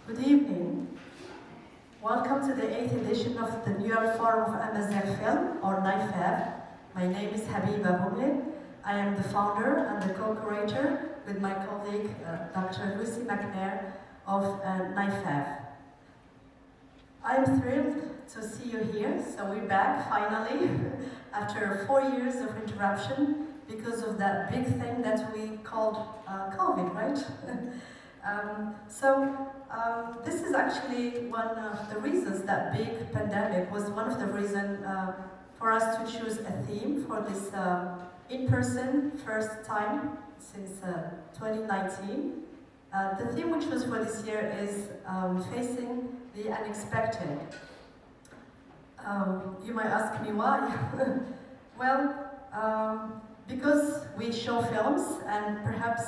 Good evening. Welcome to the 8th edition of the New York Forum of Amazigh Film, or NYFAF. My name is Habiba Boumle. I am the founder and the co-curator with my colleague, Dr. Idrissi of NYFAF. I am thrilled to see you here, so we're back finally, after 4 years of interruption because of that big thing that we called COVID, right? This is actually one of the reasons, that big pandemic was one of the reasons for us to choose a theme for this in-person first time since 2019. The theme we chose for this year is facing the unexpected. You might ask me why. Well, because we show films, and perhaps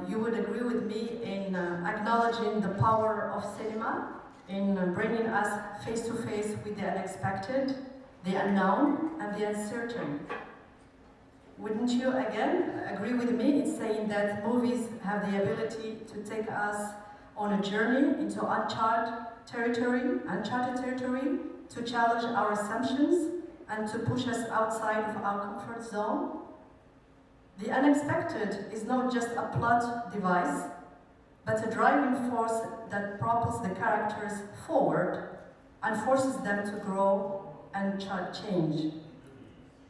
you would agree with me in acknowledging the power of cinema in bringing us face to face with the unexpected, the unknown, and the uncertain. Wouldn't you again agree with me in saying that movies have the ability to take us on a journey into uncharted territory, to challenge our assumptions and to push us outside of our comfort zone? The unexpected is not just a plot device, but a driving force that propels the characters forward and forces them to grow and change.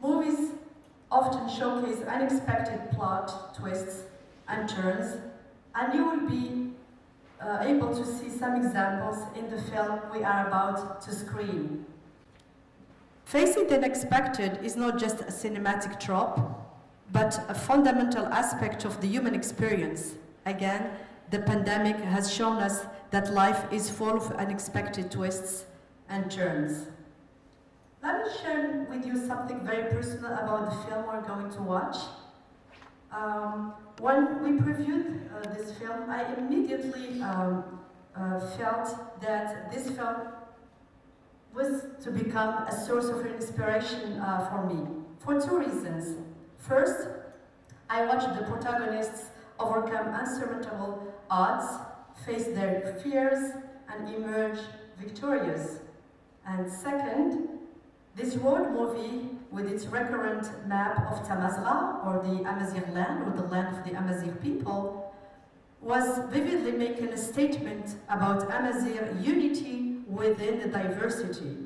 Movies often showcase unexpected plot twists and turns, and you will be able to see some examples in the film we are about to screen. Facing the unexpected is not just a cinematic trope, but a fundamental aspect of the human experience. Again, the pandemic has shown us that life is full of unexpected twists and turns. Let me share with you something very personal about the film we're going to watch. When we previewed this film, I immediately felt that this film was to become a source of inspiration for me, for two reasons. First, I watched the protagonists overcome unsurmountable odds, face their fears, and emerge victorious. And second, this road movie, with its recurrent map of Tamazgha, or the Amazigh land, or the land of the Amazigh people, was vividly making a statement about Amazigh unity within the diversity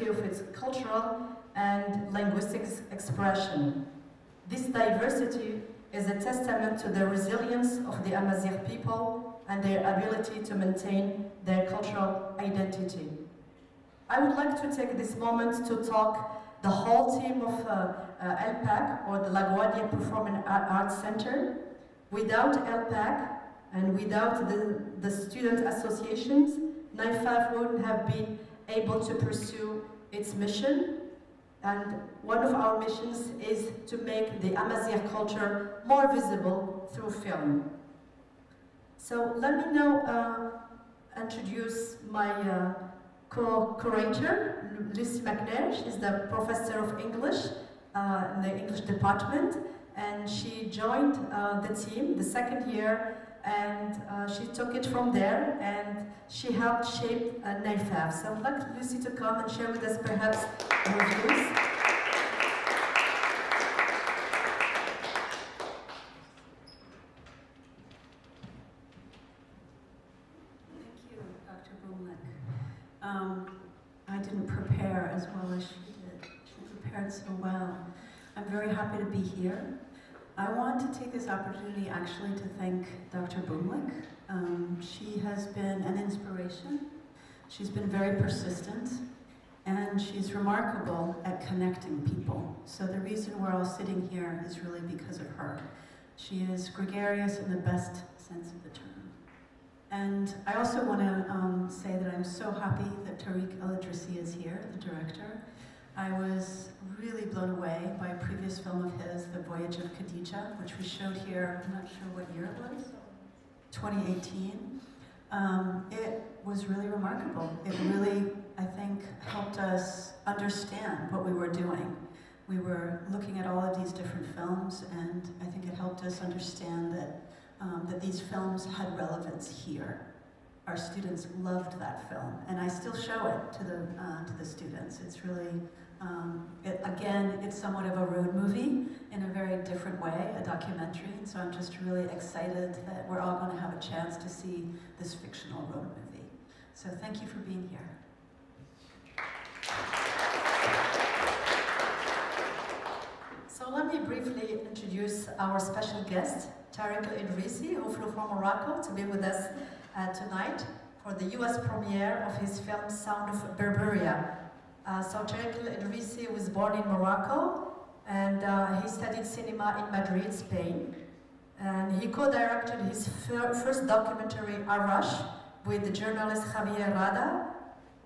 of its cultural and linguistic expression. This diversity is a testament to the resilience of the Amazigh people and their ability to maintain their cultural identity. I would like to take this moment to talk the whole team of LPAC, or the LaGuardia Performing Arts Center. Without LPAC and without the student associations, NYFAF wouldn't have been able to pursue its mission. And one of our missions is to make the Amazigh culture more visible through film. So let me now introduce my co-curator, Lucy McNair. She's the professor of English in the English department, and she joined the team the second year, and she took it from there, and she helped shape NYFAF. So I'd like Lucy to come and share with us perhaps her views. I didn't prepare as well as she did. She prepared so well. I'm very happy to be here. I want to take this opportunity actually to thank Dr. Boumle. She has been an inspiration. She's been very persistent, and she's remarkable at connecting people. So the reason we're all sitting here is really because of her. She is gregarious in the best sense of the term. And I also want to say that I'm so happy that Tarik Idrissi is here, the director. I was really blown away by a previous film of his, The Voyage of Khadija, which we showed here, I'm not sure what year it was, 2018. It was really remarkable. It really, I think, helped us understand what we were doing. We were looking at all of these different films, and I think it helped us understand that that these films had relevance here. Our students loved that film, and I still show it to the students. It's really, again, it's somewhat of a road movie in a very different way, a documentary. And so I'm just really excited that we're all going to have a chance to see this fictional road movie. So thank you for being here. So let me briefly introduce our special guest, Tarik Idrissi, who flew from Morocco to be with us tonight for the US premiere of his film Sound of Berberia. So Tarik Idrissi was born in Morocco, and he studied cinema in Madrid, Spain. And he co-directed his first documentary, Arash, with the journalist Javier Rada.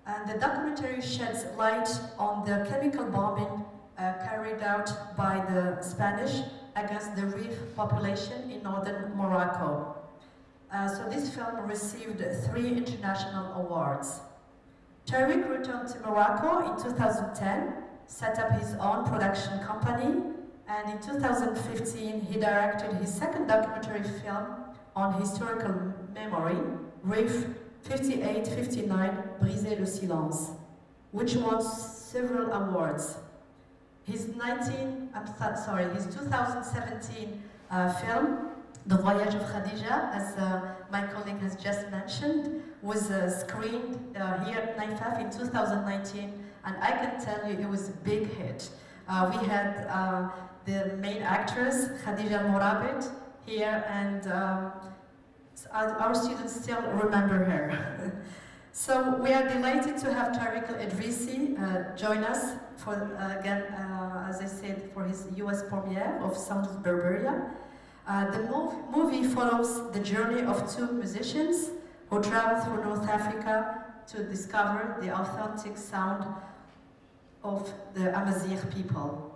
And the documentary sheds light on the chemical bombing carried out by the Spanish against the Rif population in northern Morocco. So this film received 3 international awards. Tarik returned to Morocco in 2010, set up his own production company, and in 2015 he directed his second documentary film on historical memory, Rif 58-59, Briser le silence, which won several awards. His 2017 film, The Voyage of Khadija, as my colleague has just mentioned, was screened here at NYFAF in 2019, and I can tell you it was a big hit. We had the main actress, Khadija Morabit, here, and our students still remember her. So we are delighted to have Tarik Idrissi join us for, again, as I said, for his US premiere of Sound of Berberia. The movie follows the journey of 2 musicians who travel through North Africa to discover the authentic sound of the Amazigh people.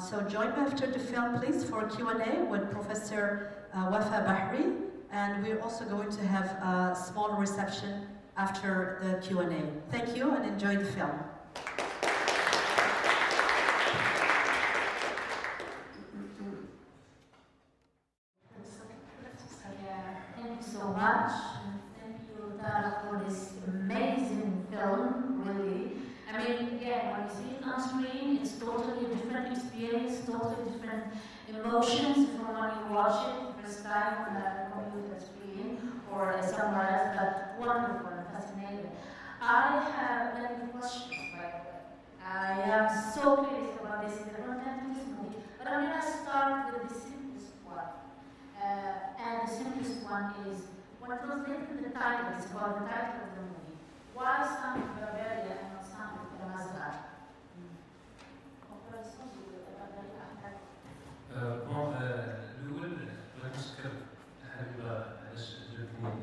So join me after the film, please, for a Q&A with Professor Wafa Bahri, and we're also going to have a small reception after the Q&A. Thank you and enjoy the film. Thank you so much. Thank you, Tara, for this amazing film, really. I mean, again, when you see it on screen, it's totally a different experience, totally different emotions from when you watch it the first time on a computer screen or somewhere else, but wonderful, fascinating. I have many questions, by the way. I am so curious about this content of this movie, but I'm going to start with the simplest one. And the simplest one is what translated the title is about the title of the movie. Why Sound of Berberia and not Sound of Amazigh? Bon, الأول بغيت نشكر حبيبة علاش جابتني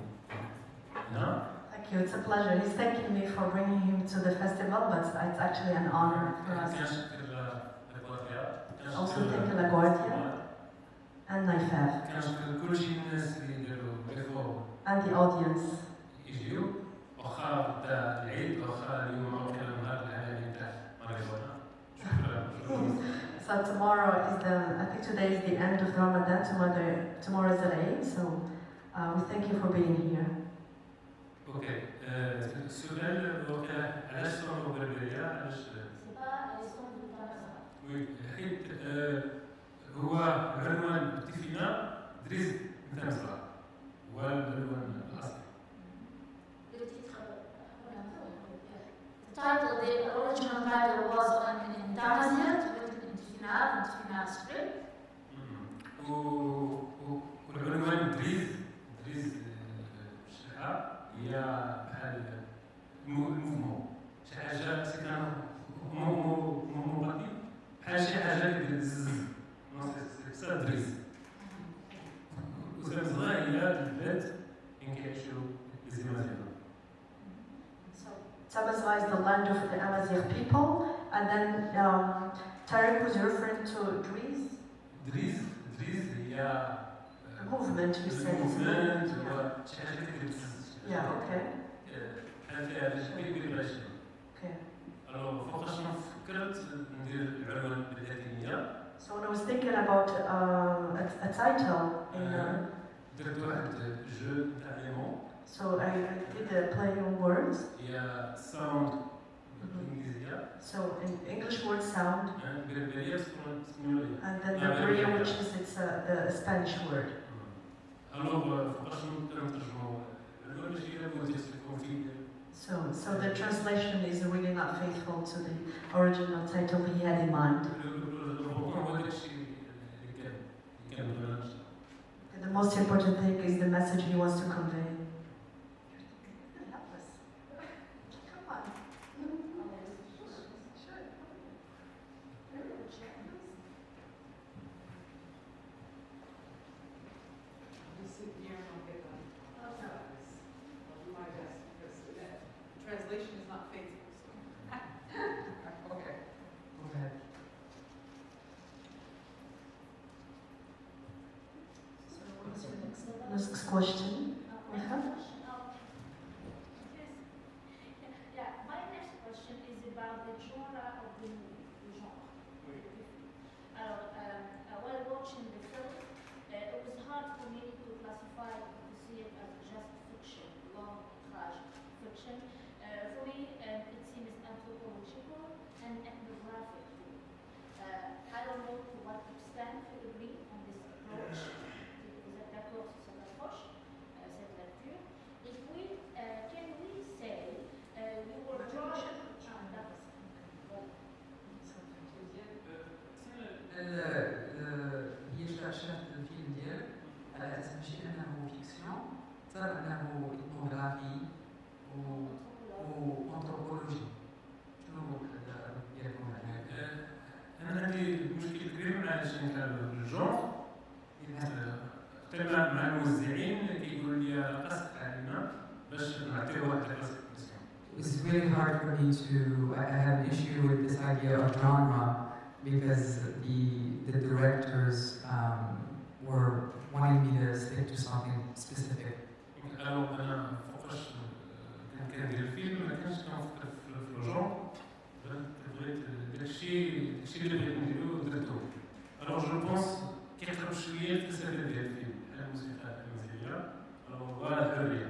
هنا. Thank you, it's a pleasure. He's thanking me for bringing him to the festival, but it's actually an honor for us. كنشكر LaGuardia. Also thank LaGuardia and NYFAF كنشكر كلشي الناس اللي داروا الإفور and the audience. يجيو واخا بدا العيد واخا اليوم واقيلا النهار العالمي تاع ماريجوانا. شكرا. So tomorrow is I think today is the end of Ramadan, tomorrow is the Eid, so we thank you for being here. اوكي السؤال واقع علاش صوروا بربرية علاش وي حيت هو عنوان اتفقنا دريز مثل صغار هو العنوان الاصلي. The title, the original title was in Tamazigh, in script. والعنوان دريز الشرحة هي بحال الموفمون شي حاجة سكان موباتي بحال شي حاجة اللي دزز سا دريز وزعما صغار هي البلاد فين كيعيشو الزمازيغ. Amazigh is the land of the Amazigh people, and then Tarik was referring to دريز هي movement, you said. movement هو شي حاجة اللي كتدزز. Yeah, okay. بحال فيها بيبي بلاش. Okay. Alors فوقاش فكرت ندير العنوان باللاتينية. So when I was thinking about a title, درت واحد جو تاع لي مون. So I did a play on words. هي ساوند بالانجليزيه. So in English word sound. بربريه اسبانيوليه. And then Berberia, which is the Spanish word. الوغ فوقاش نترجمو الأوريجينال وتيكون فيه. So the translation is really not faithful to the original title he had in mind. The most important thing is the message he wants to convey. Help us. Come on. Sure. You sit here and I'll get on. I'll do my best because that translation is not faithful. So. Okay. Go ahead. So what's your next question? Yeah, my next question is about the genre of the movie, the genre. While watching the film, it was hard for me to classify, to see it as just fiction, long metrage fiction. For me, it seems anthropological and ethnographic too. I don't know to what extent you agree on this approach. Vous êtes d'accord sur cette approche, cette lecture. If we, can we say you were drawing هي شافت الفيلم ديالك على اساس ماشي انه فيكسيون صار انه اثنوغرافي وانثروبولوجي. شنو ديالكم هناك؟ انا عندي مشكل كبير مع الجونغ. حتى مع الموزعين كيقولوا لي قصد علينا باش نعطيو واحد الكلاسيفيكاسيون. It's really hard for me to. I have an issue with this idea of genre because the directors were wanting me to stick to something specific. أنا فوقاش كندير الفيلم ما كانش كنفكر في الجونغ. بغيت داكشي اللي بغيت نديرو درتو. Alors je pense كيقرب شويه الفلسفه ديال الفيلم بحال الموسيقى التونسيه. Alors voilà الحريه.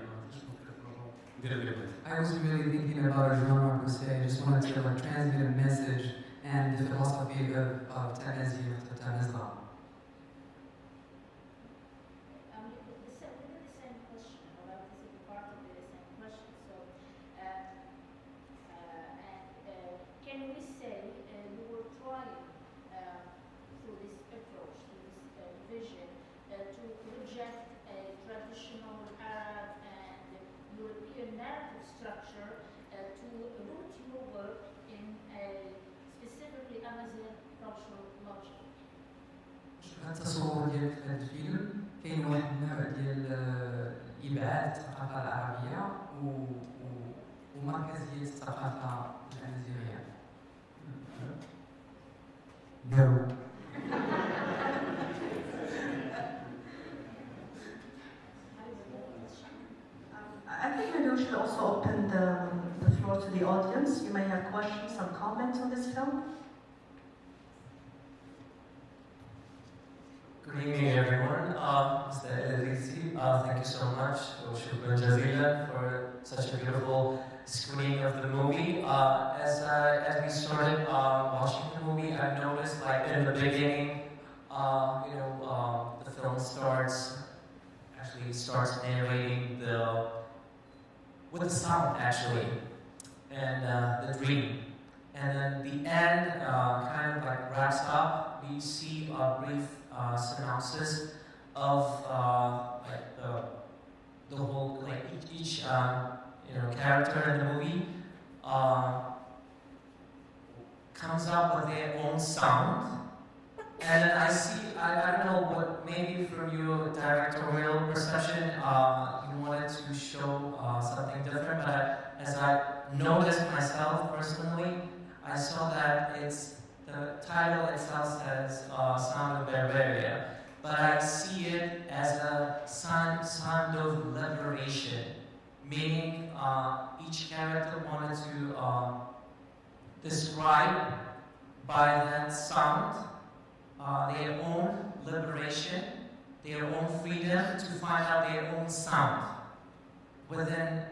I wasn't really thinking about a genre per se. I just wanted to like transmit a message and the philosophy of Tennessee or Tanizla. within the same question, about this is part of the same question. So, can we say you were trying through this approach, through this vision, to reject a traditional Arab and European narrative structure to root your work in a specifically Amazon cultural logic? هذا التصور ديالك في هذا الفيلم كاين واحد النوع ديال إبعاد الثقافة العربية ومركزية الثقافة الأمازيغية. No. I think maybe we should also open the floor to the audience. You may have questions, some comments on this film. Good evening, everyone. Mr. Idrissi, thank you so much, Shukran Jazila, for such a beautiful screening of the movie. As we started watching the movie, I noticed, like in the beginning, the film starts narrating with the sound actually, and the dream. And then the end kind of like wraps up. We see a brief synopsis of like the whole, like each character in the movie comes up with their own sound. And then I see, I don't know what, maybe from your directorial perception, you wanted to show something different, but as I noticed myself personally, I saw that the title itself says Sound of Berberia, but I see it as a sound of liberation, meaning each character wanted to describe by that sound their own liberation their own freedom to find out their own sound within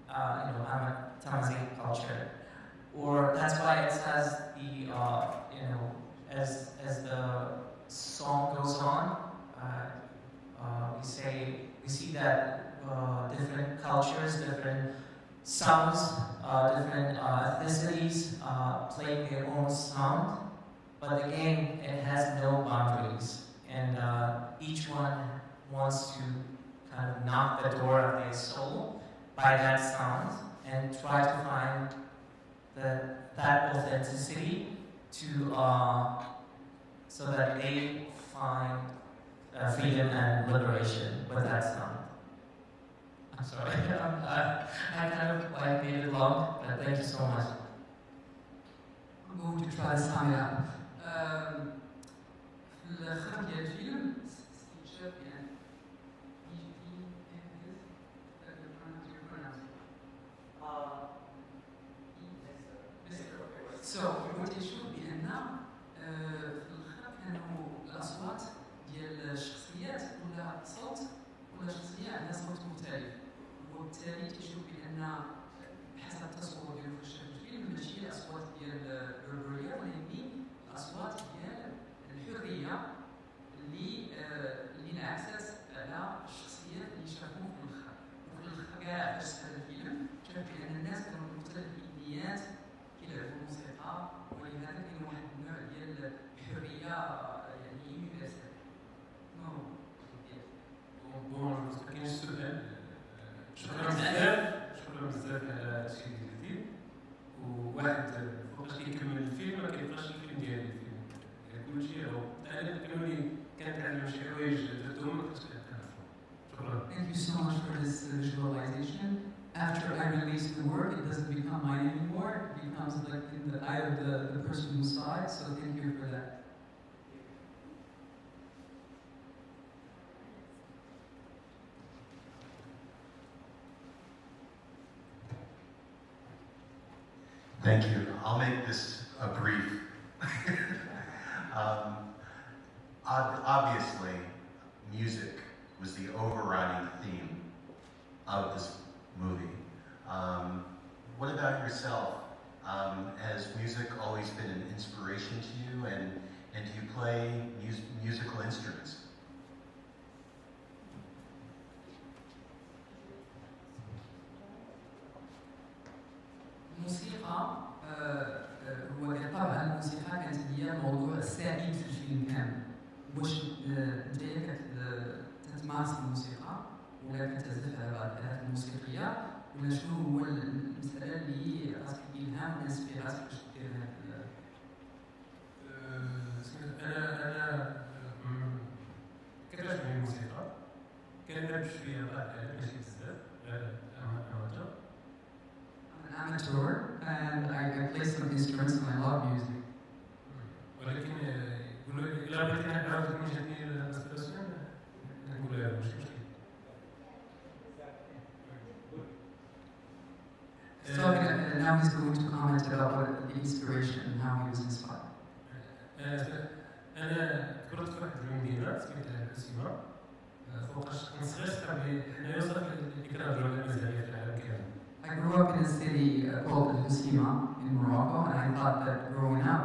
Tamazight culture. Or that's why it has the as the song goes on, we see that different cultures, different sounds, different ethnicities playing their own sound. But again, it has no boundaries, and each one wants to kind of knock the door of their soul by that sound and try to find that authenticity to so that they find freedom and liberation with that sound. I'm sorry, I kind of made it long, but thank you so much. I'm going to try to sum it up. في الخط ديال الفيلم استكشاف يعني So what يشوف بأن في الخط كانوا الأصوات ديال الشخصيات كلها صوت كل شخصية عندها صوت مختلف وبالتالي تشوف بأن حسب التصور ديالو في الفيلم ماشي الأصوات ديال بربريا ولكن الأصوات ديال الحرية اللي انعكست على الشخصيات اللي شافوهم في الخط وفي الخط كاع فاش هذا الفيلم شاف بأن الناس كانوا من مختلف الإثنيات كيلعبوا الموسيقى ولهذا كاين واحد النوع ديال الحرية يعني يونيفرسال. بون كاين السؤال شكرا بزاف على هادشي اللي قلتي وواحد فوقاش كيكمل الفيلم ما كيبقاش الفيلم ديالي الفيلم كلشي هو انا كانوا كنتعلم شي حوايج درتهم ما كنتش كنعرفهم. شكرا. Thank you so much for this visualization. After I release the work, it doesn't become mine anymore. It becomes like in the eye of the person who saw it. So thank you for that. Thank you. I'll make this brief. Obviously, music was the overriding theme of this movie. What about yourself? Has music always been an inspiration to you, and do you play musical instruments? الموسيقى هو بالطبع الموسيقى كانت هي الموضوع السائد في الفيلم كامل. واش نتايا كتمارس الموسيقى ولا كتعزف على بعض الآلات الموسيقية ولا شنو هو المسألة اللي عطاك الإلهام والانسبيراسيون باش دير هاد انا كتعجبني الموسيقى كنلعب شويه بعض الآلات ماشي بزاف amateur. I'm an amateur and I play some instruments and I love music. ولكن يقولوا لي الا بغيتي نعاود جاتني الانسبيراسيون نقول لها ماشي مشكل. So now he's going to comment about what the inspiration and how he was inspired. أنا كبرت في واحد المدينة سميتها الكسيمة فوقاش كنت صغير صحابي حنايا وصافي اللي كنهضروا على المزارية في العالم كامل. I grew up in a city called Al-Husima in Morocco, and I thought that growing up,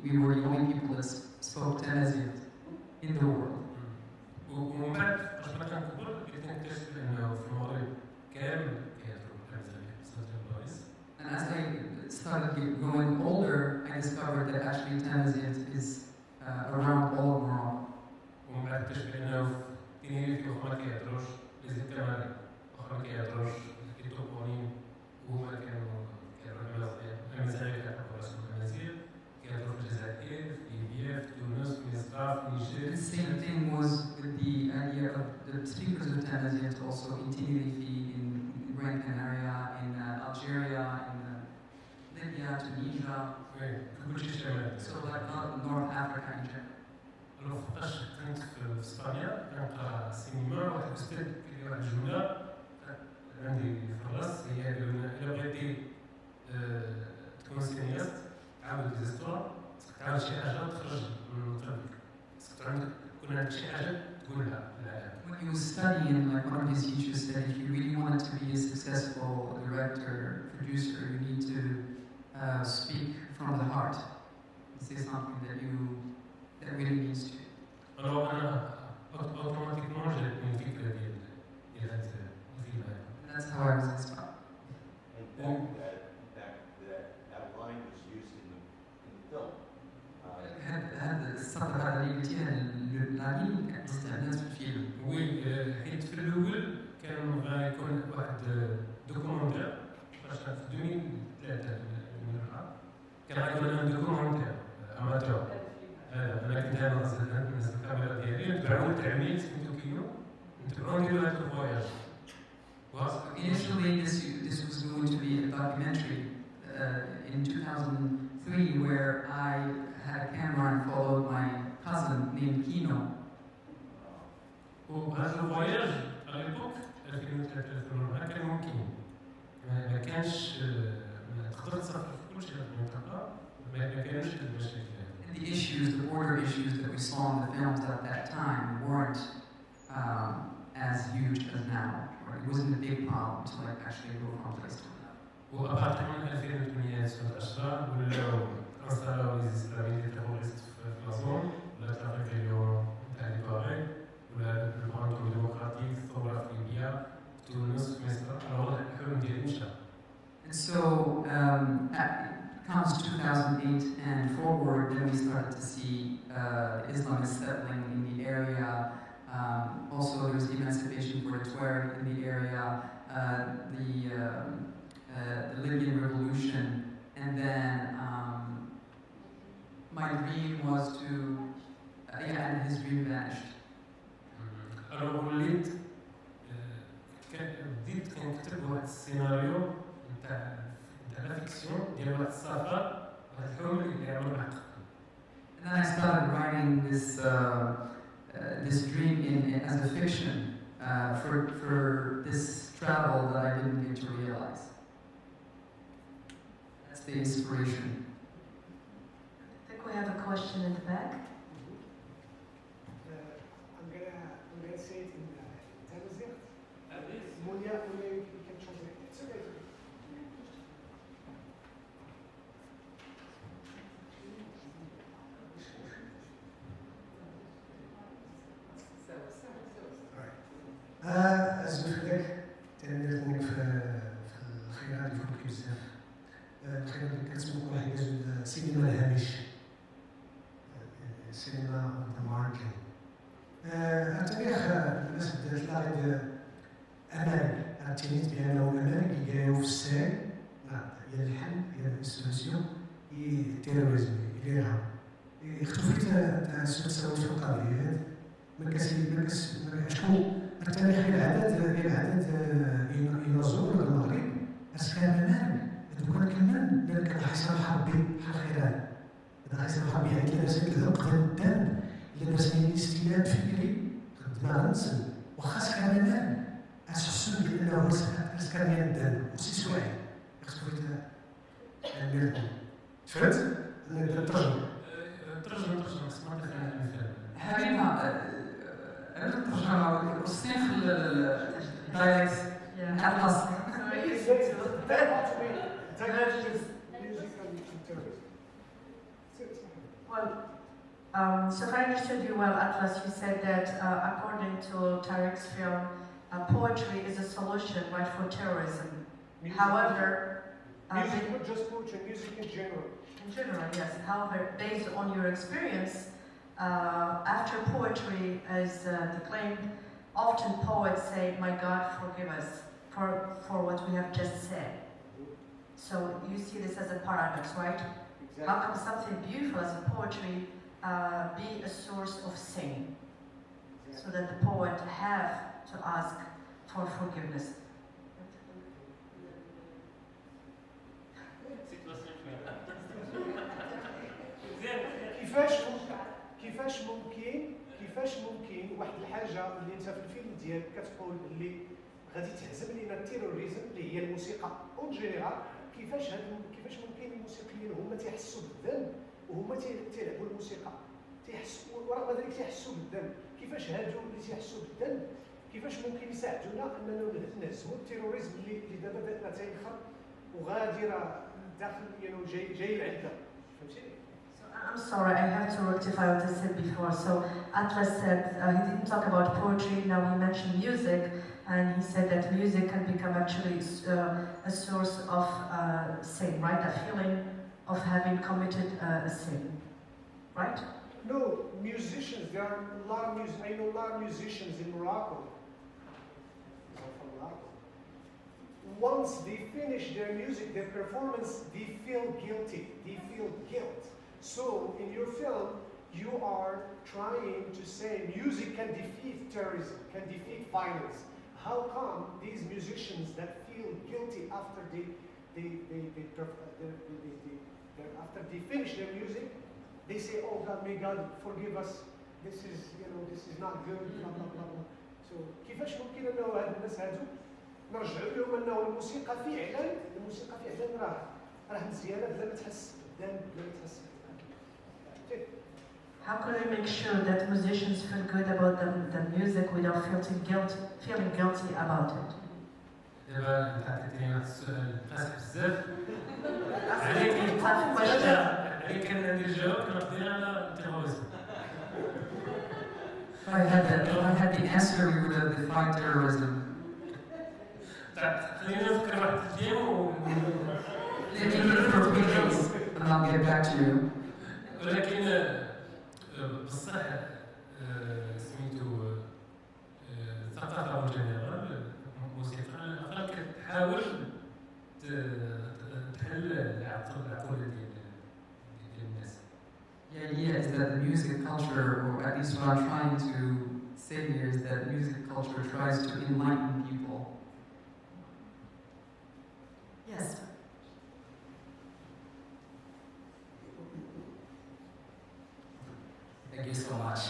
we were the only people that spoke Tamazight in the world. ومن بعد فاش بقيت كنكبر بديت نكتشف أنه في المغرب كامل كيهضروا بالمزارية بصوت الباريس. And as I started growing older, I discovered that actually Tamazight is around all of Morocco. ومن بعد اكتشفت أنه في تينيريف وخما كيهضروش لي زيتاماري وخما كيهضروش كيتوبونيم وهما كانوا كيهضروا المزارية كيعرفوا راسهم المزيغ كيهضروا في الجزائر في ليبيا في تونس في مصر في نيجير. The same thing was with the idea of the speakers of Tamazight also in Tenerife, in Gran Canaria, in Algeria, in Libya, Tunisia. كلشي شمال. So like North Africa in general. Alors فاش كنت في اسبانيا كنقرا السينما واحد الاستاذ كيدير واحد الجمله عندي في الراس هي قالوا لنا الا بغيتي تكون سينياست عاود ديزيستوار خصك تعاود شي حاجه تخرج من طرفك خصك يكون عندك شي حاجه تقولها was studying, like one of his teachers said, if you really wanted to be a successful director, producer, you need to speak from the heart. Say something that really means to you. Alors أنا automatiquement جاتني الفكرة ديال هاد الفيلم هذا. That's how I was inspired. And that line was used in the film. هذا السطر هذا اللي قلتيه اللاين كان استعمال في الفيلم. وي حيت في الأول كان بغا يكون واحد دوكومونتير باش في 2003 كان غيكون ان دوكومونتير اماتور. أنا كنت نهز الكاميرا ديالي نتبعو التعميل سميتو كينو نتبعو نديرو هاد الفواياج. Initially, this was going to be a documentary in 2003 where I had a camera and followed my cousin named Kino. وهذا الفواياج على الوقت 2003 2004 كان ممكن ما كانش تقدر تصرف كل شيء في المنطقة ما كانوش المشاكل. And the border issues that we saw in the films at that time weren't as huge as now. It wasn't a big problem to like actually go from place to another. وأبعد من 2008 ولاو انستالاو لي زيسلاميين ديال التيروريست في لازون ولا الريفيليون تاع لي باغي ولا البانكو ديمقراطيك الثورة في ليبيا في تونس في مصر. الوضع الحلم ديالي مشى. And so comes 2008 and forward, then we started to see Islamists settling in the area. Also, there was the emancipation for the Tuareg in the area, the Libyan revolution, and then my dream was to, and his dream vanished. أنا وليت بديت كنكتب واحد السيناريو نتاع لا فيكسيون ديال واحد السفر واحد الحلم اللي عمرو ما حقق. And then I started writing this dream as a fiction for this travel that I didn't get to realize. That's the inspiration. I think we have a question in the back. I'm gonna say it in Tamazight. Monia, you can translate. It's okay. زوجتك تنرتني في الخيرات يفوت بزاف. الخيرات اللي كتسمو واحد السينما الهامش. السينما of the margin. التاريخ الناس بدات تلاقي أمل. التلميذ بأنه أمل كيجاو في السير. هي الحل هي الانستلاسيون هي التيروريزم الإرهاب. اختفيت السلسلة في القضية. شكون التاريخ العدد ينظر المغرب أسكان المال تكون كمان ذلك الحصار الحربي بحال خيران هذا الحصار الحربي يعني كذا سيد قتل الدم إلا درسني استيلاد فكري خدمة غنسل وخا سكان المال أتحسن بأنه أسكان الدم وسي سواعي اختفيت المال فهمت؟ نقدر ترجم سمعت المثال حبيبنا الترجمة والصيغ الدايلكت الأصل. Well, so if I understood you well, Atlas, you said that according to Tarik's film, poetry is a solution, right, for terrorism. Music. However, Music, not just poetry, music in general. in general, yes. However, based on your experience, after poetry is declaimed, often poets say, "My God, forgive us for what we have just said." So you see this as a paradox, right? Exactly. How can something beautiful as a poetry be a source of sin, so that the poet have to ask for forgiveness? كيفاش ممكن واحد الحاجه اللي انت في الفيلم ديالك كتقول اللي غادي تهزم لينا التيروريزم اللي هي الموسيقى اون جينيرال كيفاش ممكن الموسيقيين هما تيحسوا بالذنب وهما تيلعبوا الموسيقى تيحسوا ورغم ذلك تيحسوا بالذنب كيفاش هادو اللي تيحسوا بالذنب كيفاش ممكن يساعدونا اننا نهزموا التيروريزم اللي دابا بدات تينخر وغادره داخل جاي العده فهمتيني. I'm sorry, I have to rectify what I said before. So Atlas said he didn't talk about poetry, now he mentioned music, and he said that music can become actually a source of sin, right? A feeling of having committed a sin, right? No, musicians, there are a lot of I know a lot of musicians in Morocco. From Morocco. Once they finish their music, their performance, they feel guilty, they feel guilt. So, in your film, you are trying to say music can defeat terrorism, can defeat violence. How come these musicians that feel guilty after after they finish their music, they say, "Oh God, may God forgive us. This is not good." Blah blah blah blah. So, كيفاش ممكن إنه هاد الناس هادو نرجعوا لهم إنه الموسيقى فعلا راه مزيانة بلا ما تحس قدام بلا ما تحس. How can we make sure that musicians feel good about the music without feeling guilty about it? دابا انت عطيتيني واحد السؤال قاسي بزاف Asking tough questions. عليك ندير الجواب كنقضي على التيروريزم. If I had the answer, we would have defined terrorism. خلينا نذكر واحد اليوم Let me look for 3 days, and I'll get back to you. ولكن بصح سميتو الثقافة والجنرال الموسيقى على الأقل كتحاول تحل العقولة ديال الناس. The idea is that the music culture, or at least what I'm trying to say here, is that music culture tries to enlighten people. Yes. Thank you so much.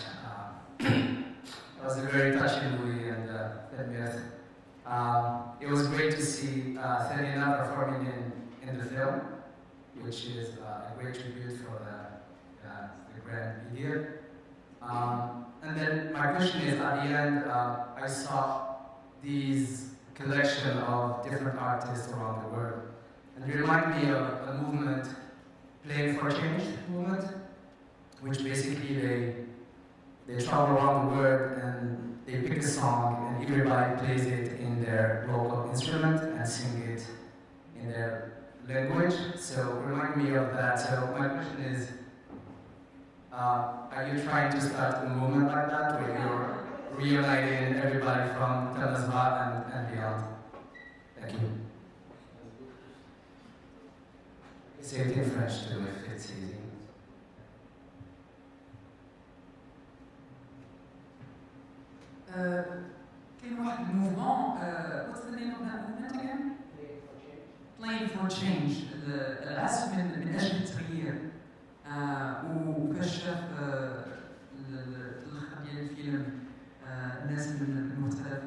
That was a very touching movie, and it was great to see Selena performing in the film, which is a great tribute for the grand idea. And then my question is, at the end, I saw these collection of different artists around the world, and it reminded me of a movement, Playing for Change movement, which basically they travel around the world and they pick a song and everybody plays it in their local instrument and sing it in their language. So remind me of that. So my question is, are you trying to start a movement like that where you're reuniting everybody from Telesma and beyond? Thank you. Say it in French too if it's easy. كاين واحد الموفمون what's the name of that movement again? Playing for Change. العزف من أجل التغيير. وكيفاش شاف الأخ ديال الفيلم الناس من مختلف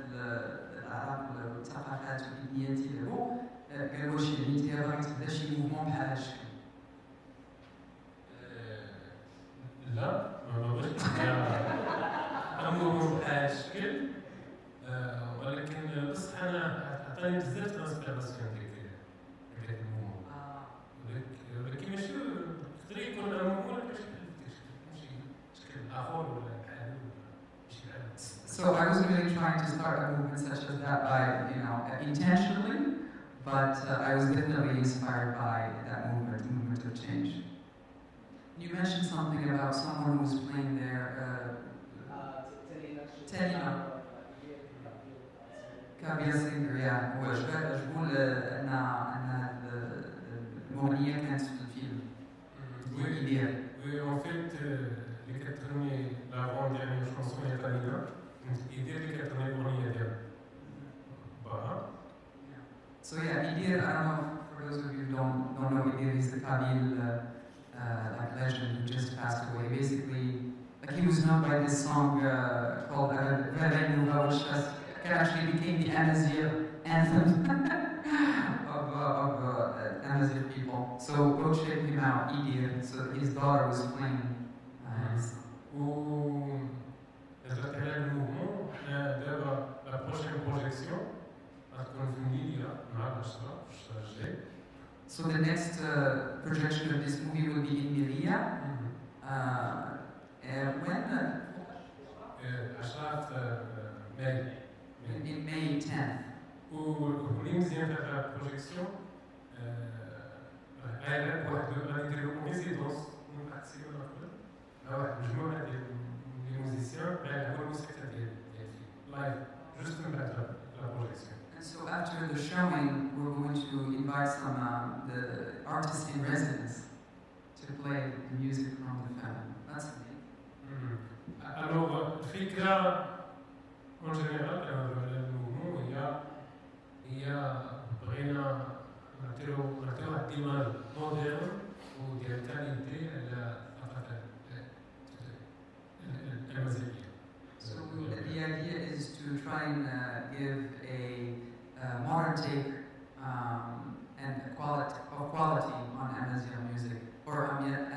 الأعراق والثقافات والديانات يلعبوا قالوا واش يعني انت باغي تبدا شي موفمون بحال هذا الشكل؟ لا ما بغيتش موفمون بحال هذا الشكل ولكن بصح انا عطاني بزاف الانسبيراسيون ديال الموفمون ولكن ماشي يقدر يكون موفمون ماشي شكل اخر ولا بحال ماشي بحال. So I wasn't really trying to start a movement such as that by, intentionally, but I was definitely inspired by that movement of change. You mentioned something about someone who was playing there. Telina. Kabir Singer, yeah. هو جبول أن المغنية كانت في الفيلم. Oui, en fait, les 80 la grande dernière chanson est Talina. Idée les 80 premiers diables. Voilà. So yeah, Idir, I don't know, for those of you who don't know Idir, he's the Kabyle legend who just passed away. Basically, he was known by this song called Berberia, which actually became the anthem of Amazigh people. So go check him out, Idir. So his daughter was playing his هضرت على الموفمون حنا دابا لا بروجيكسيون غتكون في ميليا نهار 10 في الشهر الجاي. So the next projection of this movie will be in Melilla. When? 10 ماي. In May 10th. واللي مزيان في هذا البروجيكسيون غير واحد غنديرو ريزيدونس من بارتيسيبي واحد مجموعه ديال الموزيسيان غيلعبوا الموسيقى ديال الفيلم لايف جوست من بعد لا بروجيكسيون. And so after the showing, we're going to invite some the artists in residence to play the music from the film. That's it. Alors الفكره اون جينيرال على الموفمون هي بغينا نعطيو واحد الإيماج مودرن وديال كاليتي على الثقافة الأمازيغية. So the idea is to try and give a modern take and quality on Amazigh music or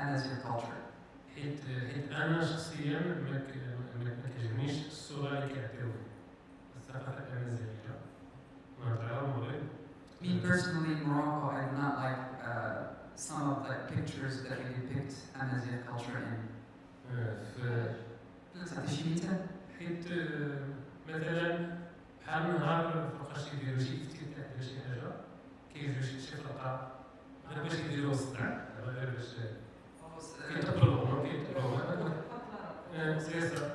Amazigh culture. حيت أنا شخصيا ما كيعجبنيش الصورة اللي كيعطيوها الثقافة الأمازيغية. Me personally, in Morocco, I do not like some of the pictures that they depict Amazigh culture in. حيت مثلا بحال نهار فوقاش كيديروا شي افتتاح ديال شي حاجه كيجيو شي فرقه غير باش يديروا الصداع غير باش كيتقبلوا سياسه.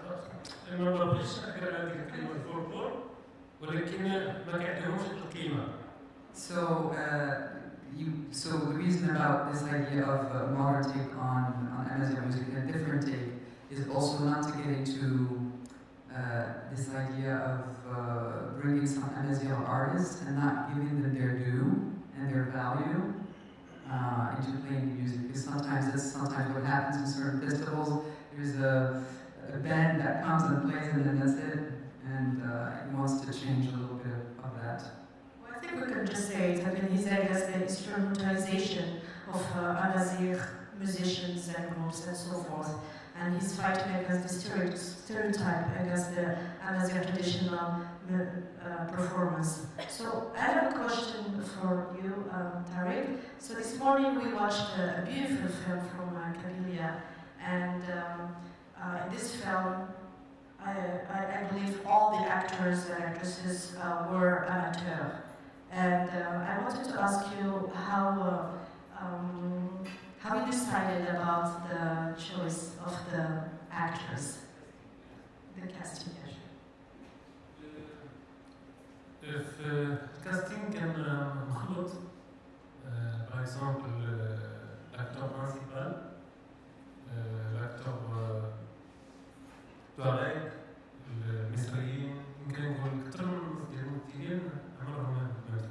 ما بغيتش نقرا هذيك الكلمه الفولكلور ولكن ما كيعطيهمش القيمه. So the reason about this idea of modern take on Amazigh music and a different take is also not to get into this idea of bringing some Amazigh artists and not giving them their due and their value into playing music. Because that's sometimes what happens in certain festivals. There's a band that comes and plays and then that's it. And he wants to change a little bit of that. Well, I think we can just say it. I mean, he's against the instrumentalization of Amazigh musicians and groups and so forth. And he's fighting against the stereotype against the Amazigh traditional performance. So I have a question for you, Tarik. So this morning we watched a beautiful film from Kabylia, and in this film, I believe all the actors and actresses were amateur. And I wanted to ask you how you decided about the choice of the actors, the casting. في الكاستينغ كان مخلوط باغ اكزومبل لاكتور برينسيبال لاكتور تاريك المصريين يمكن نقول اكثر من ديال الممثلين عمرهم ما مثلوا.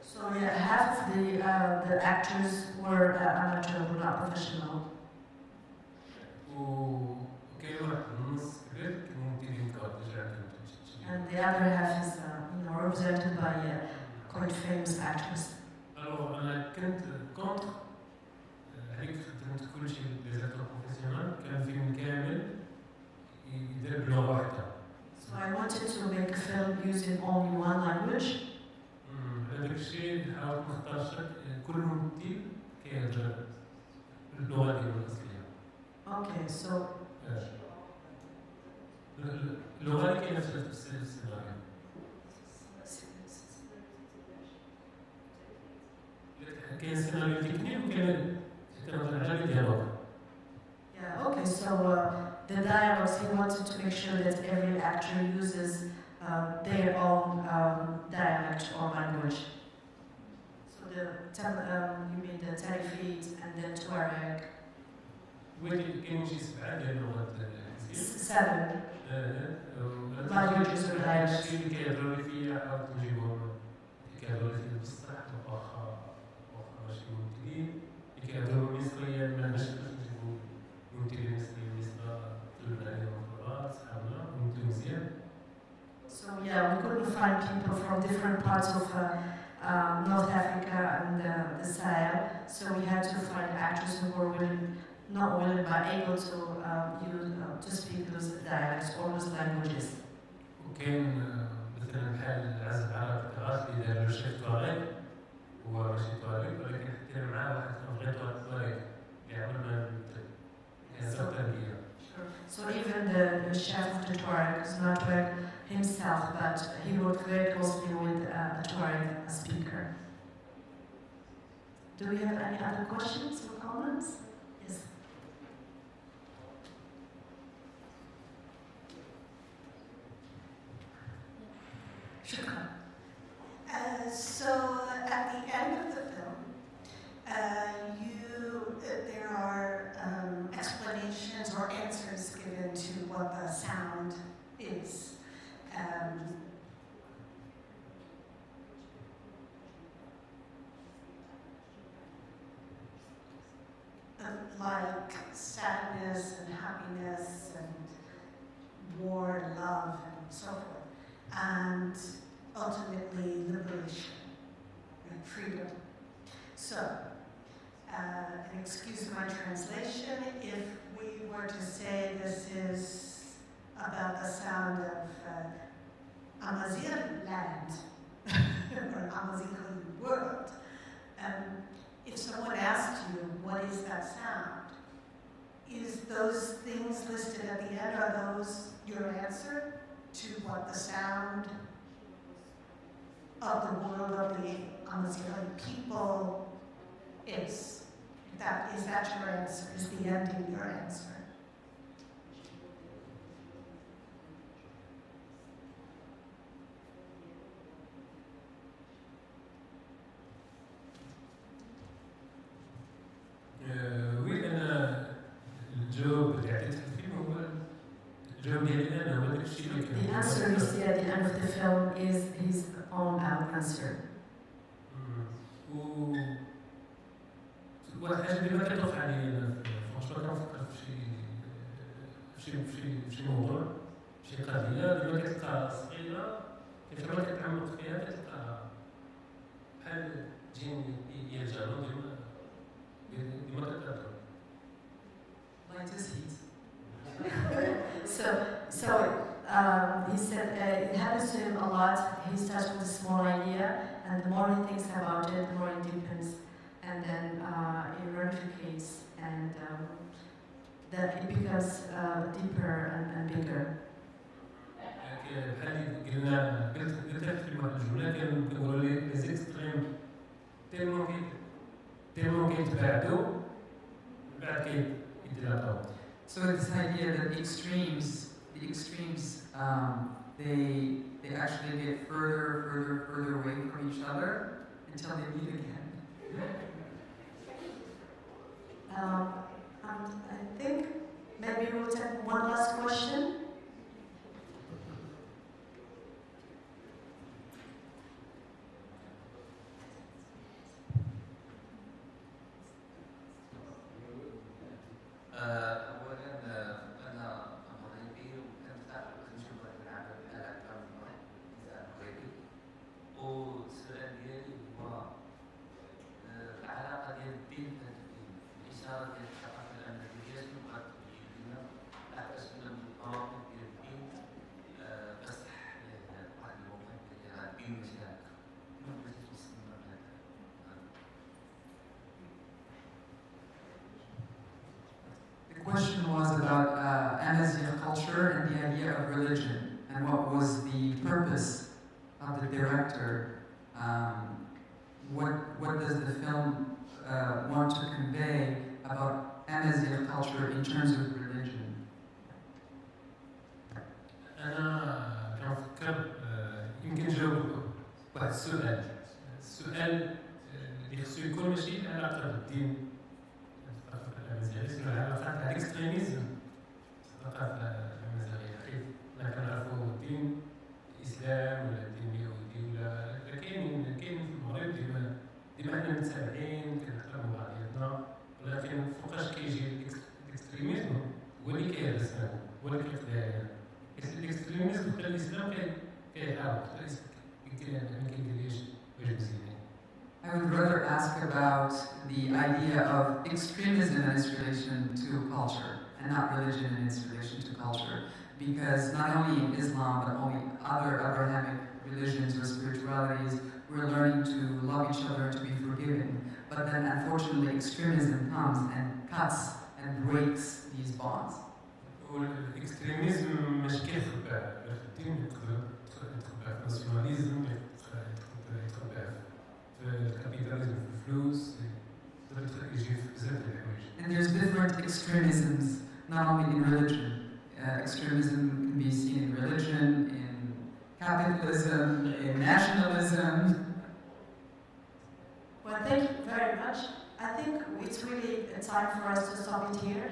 So yeah, half of the actors were amateur, were not professional. وكاين واحد النص كبير كانوا ممثلين كبار ديجا عندهم. And the other half is represented by quite famous actors. Alors أنا كنت كونتر هذيك خدمت كلشي لي زاكتور بروفيسيونال كان فيلم كامل يدير بلغة واحدة. So I wanted to make a film using only one language. هذاك الشيء حاولت ما نختارش كل ممثل كيهضر اللغة ديالو الأصلية. Okay, so اللغة اللي كاينة في السيناريو. كاين سيناريو تكنيك وكاين كنهضر على الديالوج. yeah, okay, so the dialogues, he wanted to make sure that every actor uses their own dialect or language. So you mean the Tarifit and then Tuareg? وين كاين شي 7 ديال اللغات 7 languages or dialects. الشيء اللي كيهضروا لي فيا حاولت نجيبهم كيهضروا لي فيا بصح واخا ماشي ممثلين اللي كيهضروا مصريا ما نجمش نجيبو ممثلين مصريين بالنسبه للبلاد والقرى صحابنا ممثل مزيان. So yeah, we couldn't find people from different parts of North Africa and the Sahel, so we had to find actors who were not willing but able to speak those dialects or those languages. وكاين Tarik himself, but he worked very closely with a Tuareg speaker. Do we have any other questions or comments? Yes. Shukran. So at the end of the film, there are explanations or answers given to what the sound is. Like sadness and happiness and war and love and so forth. And ultimately liberation and freedom. So, and excuse my translation, if we were to say this is about the sound of Amazigh land, or Amazigh world, if someone asked you, what is that sound? Is those things listed at the end, are those your answer to what the sound of the world of the Amazigh people is? Is that your answer? Is the ending your answer? Oui, أنا الجواب اللي عطيته في الفيلم هو الجواب ديالي أنا هو داك الشيء اللي كان. The answer you see at the end of the film is his own answer. واحد الحاجة اللي ما كتوقع لي أنا فرونشمون كنفكر في شي موضوع شي قضية ديما كتلقاها صغيرة كيف ما كتعمق فيها كتلقاها بحال تجيني هي الجارون ديما كتهضر. Light is heat. So he said it happens to him a lot. He starts with a small idea, and the more he thinks about it, the more it deepens, and then it ramificates, and that it becomes deeper and bigger. بحال قلنا قلتها في واحد الجملة كنقولوا لي لي زيكستريم تيلمون كيتباعدوا من بعد كيتلاقاو. So this idea that the extremes, they actually get further away from each other until they meet again. I think maybe we'll take one last question. The question was about Amazigh culture and the idea of religion, and what was the purpose of the director. What does the film want to convey about Amazigh culture in terms of religion? أنا كنفكر يمكن نجاوب واحد السؤال اللي خصو يكون ماشي علاقة بالدين الثقافة الأمازيغية، لكن علاقة مع الإكستريميزم الثقافة الأمازيغية. حيت حنا كنعرفو الدين الإسلام ولا الدين اليهودي ولا كاين في المغرب ديما حنا متسامحين كنحترمو بعضياتنا، ولكن فوقاش كيجي الإكستريميزم هو اللي كيهرسنا هو اللي كيخدعنا. الإكستريميزم بحال الإسلام كيحاول I would rather ask about the idea of extremism and its relation to culture, and not religion and its relation to culture. Because not only in Islam, but only other Abrahamic religions or spiritualities, we're learning to love each other and to be forgiving. But then unfortunately extremism comes and cuts and breaks these bonds. والاكستريميزم مش كيخبى في الدين، يتخبى في الناسيوناليزم، يتخبى في الكابيتاليزم، في الفلوس، يجي في بزاف د الحوايج. And there's different extremisms, not only in religion. Extremism can be seen in religion, in capitalism, in nationalism. Well, thank you very much. I think it's really a time for us to stop it here.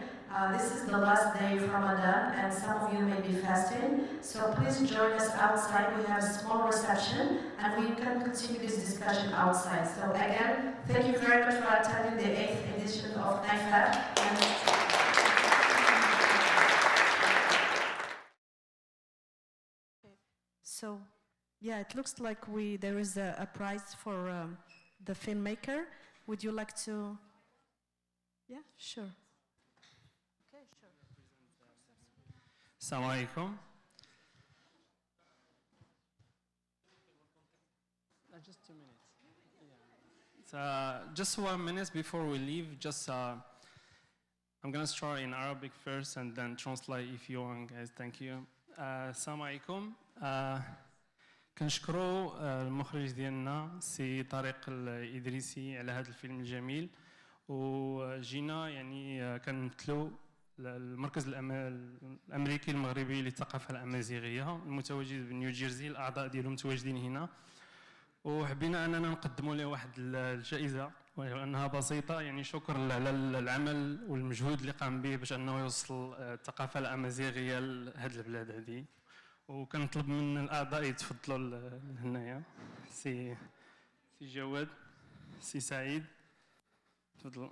This is the last day of Ramadan, and some of you may be fasting. So please join us outside. We have a small reception, and we can continue this discussion outside. So again, thank you very much for attending the 8th edition of NYFAF. So, yeah, it looks like there is a prize for the filmmaker. Would you like to? Yeah, sure. Okay, sure. Assalamu alaikum. Just 2 minutes. Yeah. Just 1 minute before we leave, I'm going to start in Arabic first and then translate if you want, guys. Thank you. Assalamu alaikum. كنشكروا المخرج ديالنا سي طارق الإدريسي على هذا الفيلم الجميل، وجينا يعني كنمثلوا المركز الأمريكي المغربي للثقافة الأمازيغية المتواجد بنيو جيرسي. الأعضاء ديالو متواجدين هنا، وحبينا أننا نقدموا له واحد الجائزة وأنها بسيطة، يعني شكر على العمل والمجهود اللي قام به باش أنه يوصل الثقافة الأمازيغية لهذه البلاد هذه. وكنطلب من الأعضاء يتفضلوا لهنايا. سي جواد، سي سعيد، تفضلوا.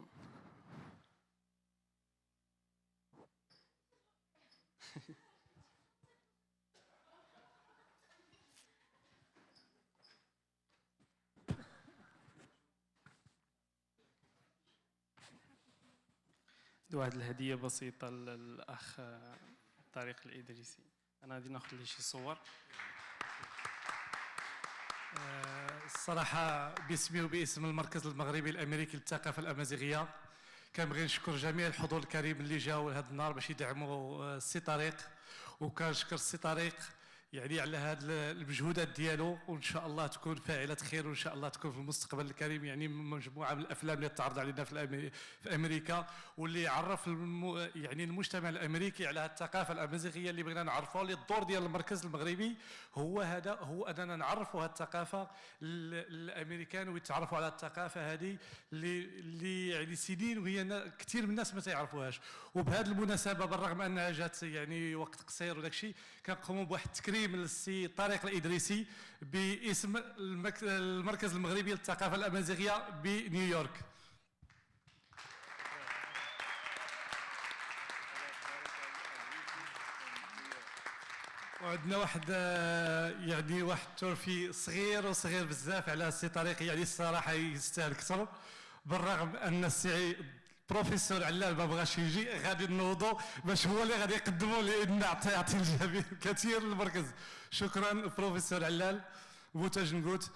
واحد الهدية بسيطة للأخ طارق الإدريسي. أنا غادي ناخذ ليه شي صور. الصراحة باسمي وباسم المركز المغربي الأمريكي للثقافة الأمازيغية كنبغي نشكر جميع الحضور الكريم اللي جاوا لهذا النهار باش يدعموا السي طارق، وكنشكر السي طارق يعني على هذه المجهودات ديالو، وان شاء الله تكون فاعله خير، وان شاء الله تكون في المستقبل الكريم يعني مجموعه من الافلام اللي تعرض علينا في امريكا، واللي عرف يعني المجتمع الامريكي على الثقافه الامازيغيه اللي بغينا نعرفوها. اللي الدور ديال المركز المغربي هو اننا نعرفوا هذه الثقافه الامريكان ويتعرفوا على الثقافه هذه اللي يعني سنين وهي كثير من الناس ما تعرفوهاش. وبهذه المناسبه بالرغم انها جات يعني وقت قصير وداك الشيء، كنقوموا بواحد التكريم للسي طارق الإدريسي باسم المركز المغربي للثقافة الأمازيغية بنيويورك. وعندنا واحد يعني واحد تورفي صغير بزاف على السي طارق، يعني الصراحة يستاهل كثر، بالرغم أن السي بروفيسور علال ما بغاش يجي، غادي نوضو باش هو اللي غادي يقدموا لان يعطي الجميع كثير للمركز. شكرا بروفيسور علال بوتاج نقوت.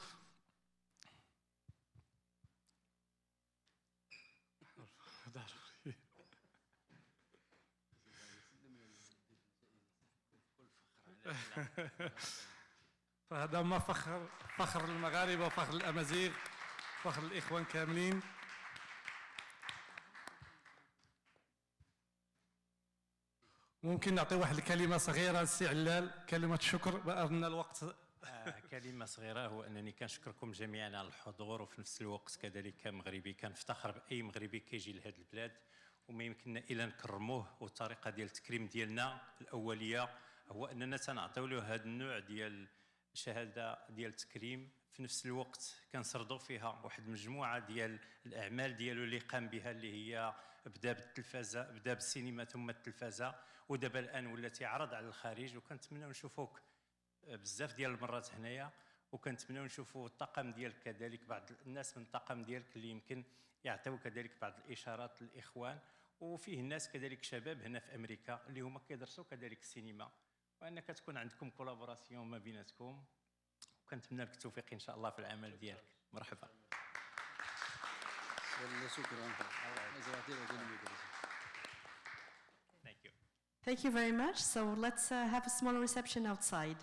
فهذا ما فخر المغاربه وفخر الامازيغ، فخر الاخوان كاملين. ممكن نعطي واحد الكلمة صغيرة للسي علال، كلمة شكر بأن الوقت. كلمة صغيرة، هو أنني كنشكركم جميعا على الحضور، وفي نفس الوقت كذلك كمغربي كنفتخر بأي مغربي كيجي لهذه البلاد، وما يمكننا إلا نكرموه. والطريقة ديال التكريم ديالنا الأولية هو أننا تنعطيو له هذا النوع ديال الشهادة ديال التكريم، في نفس الوقت كنسردوا فيها واحد المجموعة ديال الأعمال ديالو اللي قام بها، اللي هي بدا بالتلفازة، بدا بالسينما ثم التلفازة، ودابا الان ولا تيعرض على الخارج. وكنتمناو نشوفوك بزاف ديال المرات هنايا، وكنتمناو نشوفوا الطاقم ديالك كذلك، بعض الناس من الطاقم ديالك اللي يمكن يعطيو كذلك بعض الاشارات للاخوان. وفيه الناس كذلك شباب هنا في امريكا اللي هما كيدرسوا كذلك السينما، وانك تكون عندكم كولابوراسيون ما بيناتكم. وكنتمنى لك التوفيق ان شاء الله في العمل ديالك. مرحبا. شكرا. Thank Thank you very much. So let's have a small reception outside.